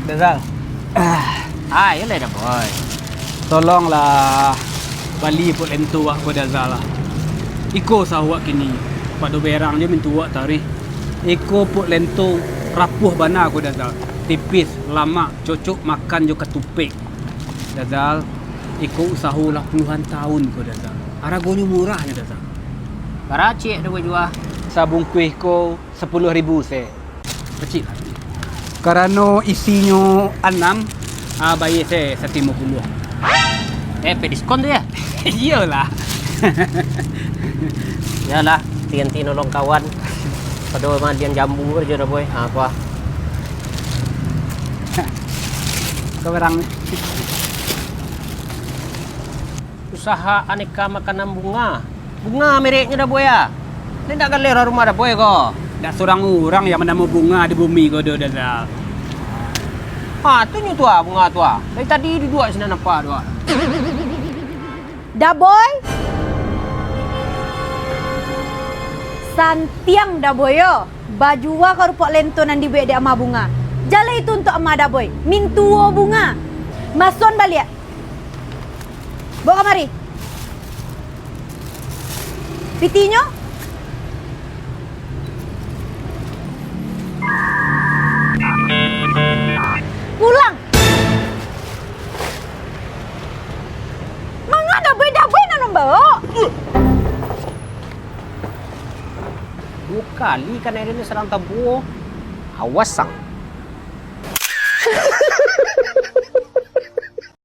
Dazal. Yalah dah boy. Tolonglah bali pun lento wak ko Dazal lah. Iko sawak kini. Pada berang je mintu wak tari. Iko pun lento rapuh bana ko Dazal. Tipis, lama, cocok makan jo ketupik. Dazal, iko usaha lah puluhan tahun ko Dazal. Harganya murahnya Dazal. Baracik dah boy jual. Sabung kuih ko 10.000 se. Kecil lah. Karena isinya 6, bayar saya 150. Pe diskon tu ya? Iyalah. Yalah, tian-tian nolong kawan. Pada mandian jambu aja dah boy. Apa? Kau orang Usaha aneka makanan bunga. Bunga mereknya dah boy ya. Ni tak galera rumah dah boy ko. dak seorang orang yang menemu bunga di bumi kau dah Dazal. Tu nyu tu bunga tu. Dari tadi duduk sini nampak tu. Dah boy. Santiang dah boy yo. Bajua kau rupak lento nan di bek dia ama bunga. Jala itu untuk ama dah boy. Mintuo bunga. Mason balik. Bawa kamari. Pitinyo? Pulang. Manga dah boy nan bawa. Dua kali kan air ni serang tabu. Awas sang.